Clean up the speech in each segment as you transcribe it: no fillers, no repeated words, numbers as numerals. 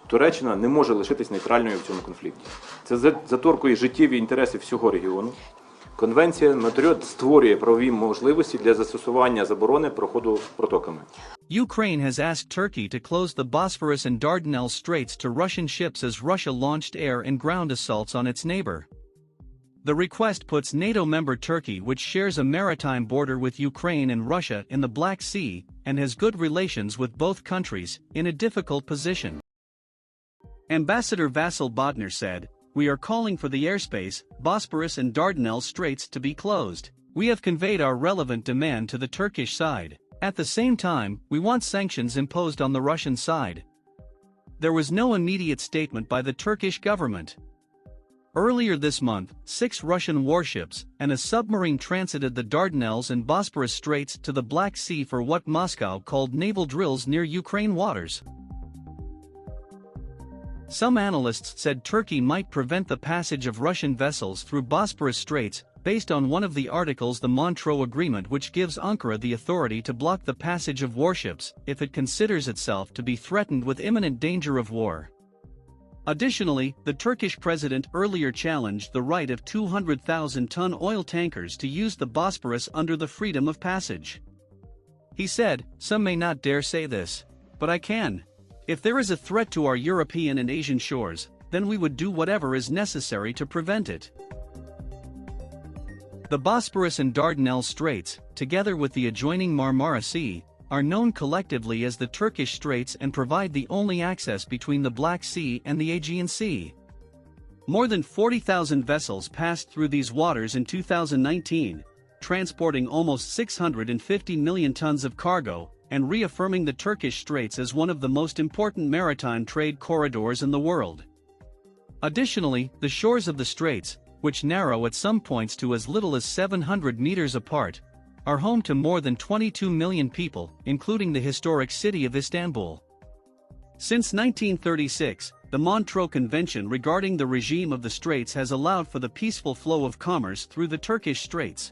Туреччина не може лишитись нейтральною в цьому конфлікті. Це заторкує життєві інтереси всього регіону. Конвенція наперед створює правові можливості для застосування заборони проходу протоками. Ukraine has asked Turkey to close the Bosphorus and Dardanelles straits to Russian ships as Russia launched air and ground assaults on its neighbor. The request puts NATO member Turkey, which shares a maritime border with Ukraine and Russia in the Black Sea and has good relations with both countries, in a difficult position. Ambassador Vasil Bodnar said, "We are calling for the airspace, Bosphorus and Dardanelles straits to be closed. We have conveyed our relevant demand to the Turkish side. At the same time, we want sanctions imposed on the Russian side." There was no immediate statement by the Turkish government. Earlier this month, 6 Russian warships and a submarine transited the Dardanelles and Bosphorus Straits to the Black Sea for what Moscow called naval drills near Ukraine waters. Some analysts said Turkey might prevent the passage of Russian vessels through Bosphorus Straits, based on one of the articles the Montreux Agreement, which gives Ankara the authority to block the passage of warships if it considers itself to be threatened with imminent danger of war. Additionally, the Turkish president earlier challenged the right of 200,000-ton oil tankers to use the Bosphorus under the freedom of passage. He said, "Some may not dare say this, but I can. If there is a threat to our European and Asian shores, then we would do whatever is necessary to prevent it." The Bosphorus and Dardanelles Straits, together with the adjoining Marmara Sea, are known collectively as the Turkish Straits and provide the only access between the Black Sea and the Aegean Sea. More than 40,000 vessels passed through these waters in 2019, transporting almost 650 million tons of cargo, and reaffirming the Turkish Straits as one of the most important maritime trade corridors in the world. Additionally, the shores of the straits, which narrow at some points to as little as 700 meters apart, are home to more than 22 million people, including the historic city of Istanbul. Since 1936, the Montreux Convention regarding the regime of the Straits has allowed for the peaceful flow of commerce through the Turkish Straits.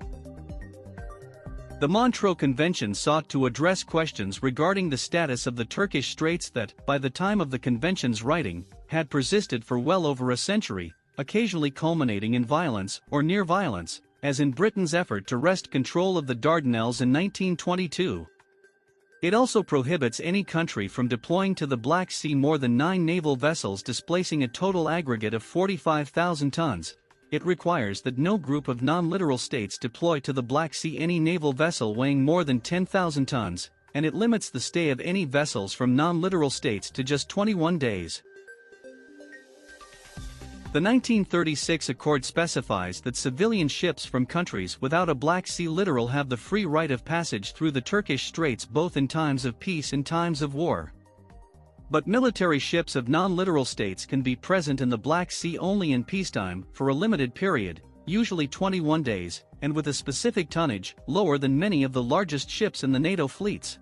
The Montreux Convention sought to address questions regarding the status of the Turkish Straits that, by the time of the Convention's writing, had persisted for well over a century, occasionally culminating in violence or near violence, as in Britain's effort to wrest control of the Dardanelles in 1922. It also prohibits any country from deploying to the Black Sea more than 9 naval vessels displacing a total aggregate of 45,000 tons. It requires that no group of non-littoral states deploy to the Black Sea any naval vessel weighing more than 10,000 tons, and it limits the stay of any vessels from non-littoral states to just 21 days. The 1936 Accord specifies that civilian ships from countries without a Black Sea littoral have the free right of passage through the Turkish Straits both in times of peace and times of war. But military ships of non-littoral states can be present in the Black Sea only in peacetime for a limited period, usually 21 days, and with a specific tonnage lower than many of the largest ships in the NATO fleets.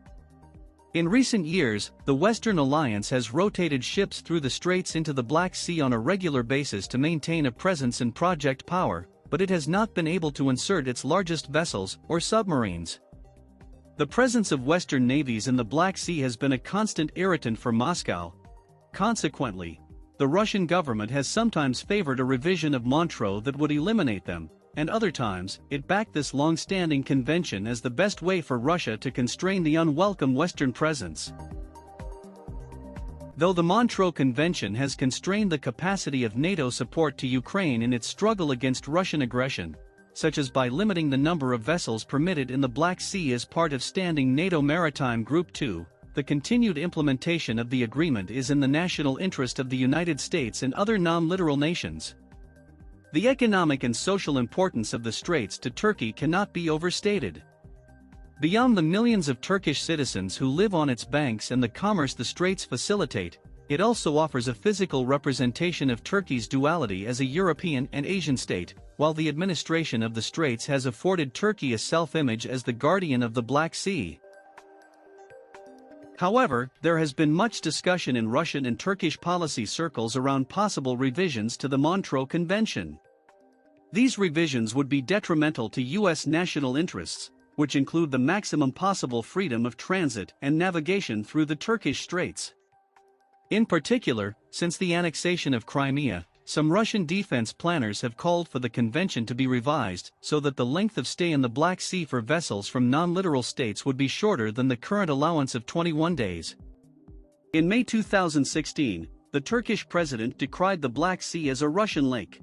In recent years, the Western Alliance has rotated ships through the straits into the Black Sea on a regular basis to maintain a presence in Project Power, but it has not been able to insert its largest vessels or submarines. The presence of Western navies in the Black Sea has been a constant irritant for Moscow. Consequently, the Russian government has sometimes favored a revision of Montreux that would eliminate them, and other times, it backed this long-standing convention as the best way for Russia to constrain the unwelcome Western presence. Though the Montreux Convention has constrained the capacity of NATO support to Ukraine in its struggle against Russian aggression, such as by limiting the number of vessels permitted in the Black Sea as part of standing NATO Maritime Group 2, the continued implementation of the agreement is in the national interest of the United States and other non-littoral nations. The economic and social importance of the Straits to Turkey cannot be overstated. Beyond the millions of Turkish citizens who live on its banks and the commerce the Straits facilitate, it also offers a physical representation of Turkey's duality as a European and Asian state, while the administration of the Straits has afforded Turkey a self-image as the guardian of the Black Sea. However, there has been much discussion in Russian and Turkish policy circles around possible revisions to the Montreux Convention. These revisions would be detrimental to U.S. national interests, which include the maximum possible freedom of transit and navigation through the Turkish Straits. In particular, Since the annexation of Crimea, some Russian defense planners have called for the convention to be revised so that the length of stay in the Black Sea for vessels from non-littoral states would be shorter than the current allowance of 21 days. In May 2016, the Turkish president decried the Black Sea as a Russian lake.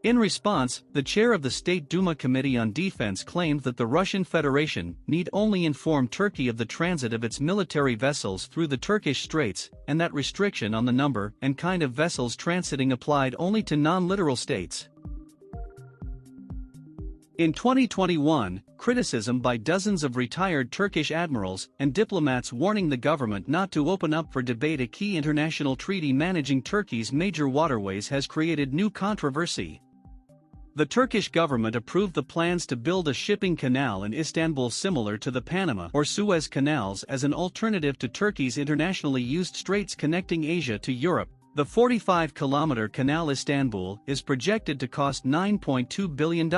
In response, the chair of the State Duma Committee on Defense claimed that the Russian Federation need only inform Turkey of the transit of its military vessels through the Turkish Straits, and that restriction on the number and kind of vessels transiting applied only to non-littoral states. In 2021, criticism by dozens of retired Turkish admirals and diplomats warning the government not to open up for debate a key international treaty managing Turkey's major waterways has created new controversy. The Turkish government approved the plans to build a shipping canal in Istanbul similar to the Panama or Suez canals as an alternative to Turkey's internationally used straits connecting Asia to Europe. The 45-kilometer canal Istanbul is projected to cost $9.2 billion.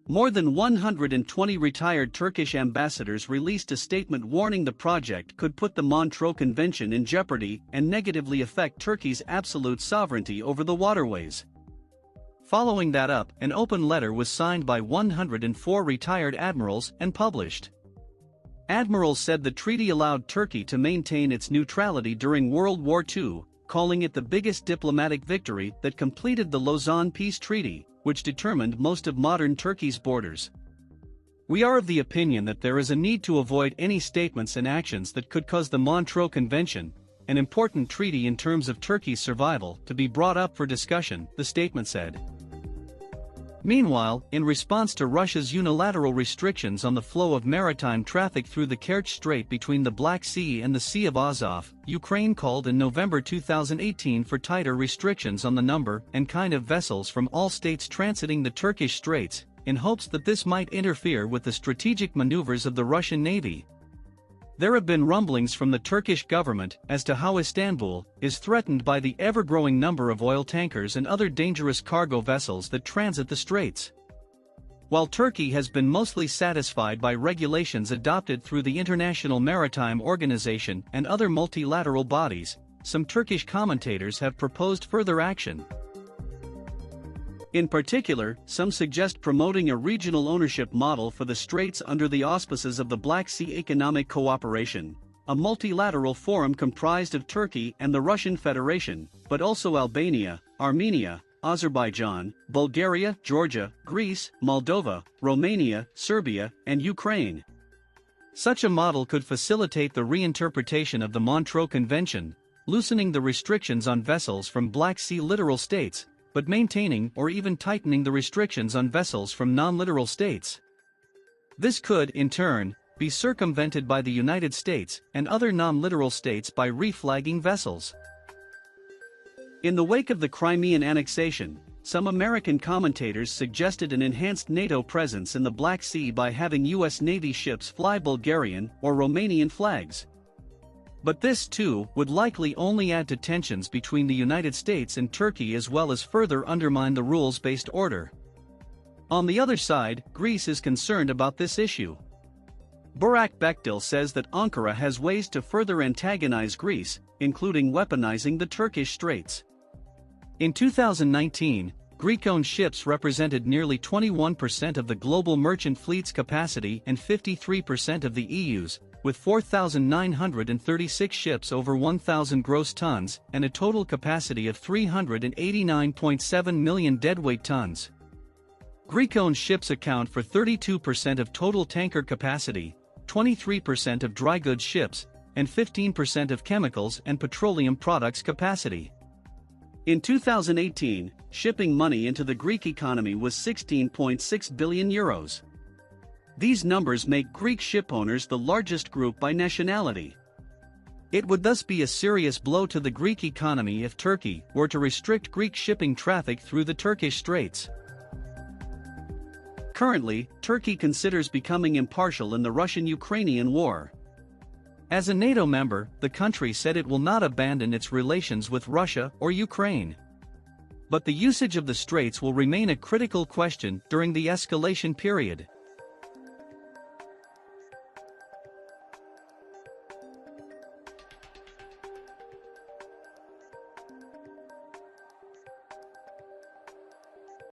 More than 120 retired Turkish ambassadors released a statement warning the project could put the Montreux Convention in jeopardy and negatively affect Turkey's absolute sovereignty over the waterways. Following that up, an open letter was signed by 104 retired admirals and published. Admirals said the treaty allowed Turkey to maintain its neutrality during World War II, calling it the biggest diplomatic victory that completed the Lausanne Peace Treaty, which determined most of modern Turkey's borders. We are of the opinion that there is a need to avoid any statements and actions that could cause the Montreux Convention, an important treaty in terms of Turkey's survival, to be brought up for discussion, the statement said. Meanwhile, in response to Russia's unilateral restrictions on the flow of maritime traffic through the Kerch Strait between the Black Sea and the Sea of Azov, Ukraine called in November 2018 for tighter restrictions on the number and kind of vessels from all states transiting the Turkish Straits, in hopes that this might interfere with the strategic maneuvers of the Russian Navy. There have been rumblings from the Turkish government as to how Istanbul is threatened by the ever-growing number of oil tankers and other dangerous cargo vessels that transit the straits. While Turkey has been mostly satisfied by regulations adopted through the International Maritime Organization and other multilateral bodies, some Turkish commentators have proposed further action. In particular, some suggest promoting a regional ownership model for the Straits under the auspices of the Black Sea Economic Cooperation, a multilateral forum comprised of Turkey and the Russian Federation, but also Albania, Armenia, Azerbaijan, Bulgaria, Georgia, Greece, Moldova, Romania, Serbia, and Ukraine. Such a model could facilitate the reinterpretation of the Montreux Convention, loosening the restrictions on vessels from Black Sea littoral states, but maintaining or even tightening the restrictions on vessels from non-littoral states. This could, in turn, be circumvented by the United States and other non-littoral states by reflagging vessels. In the wake of the Crimean annexation, some American commentators suggested an enhanced NATO presence in the Black Sea by having U.S. Navy ships fly Bulgarian or Romanian flags. But this, too, would likely only add to tensions between the United States and Turkey as well as further undermine the rules-based order. On the other side, Greece is concerned about this issue. Burak Bekdil says that Ankara has ways to further antagonize Greece, including weaponizing the Turkish Straits. In 2019, Greek-owned ships represented nearly 21% of the global merchant fleet's capacity and 53% of the EU's, with 4,936 ships over 1,000 gross tons and a total capacity of 389.7 million deadweight tons. Greek-owned ships account for 32% of total tanker capacity, 23% of dry goods ships, and 15% of chemicals and petroleum products capacity. In 2018, shipping money into the Greek economy was €16.6 billion. These numbers make Greek shipowners the largest group by nationality. It would thus be a serious blow to the Greek economy if Turkey were to restrict Greek shipping traffic through the Turkish Straits. Currently, Turkey considers becoming impartial in the Russian-Ukrainian war. As a NATO member, the country said it will not abandon its relations with Russia or Ukraine. But the usage of the Straits will remain a critical question during the escalation period.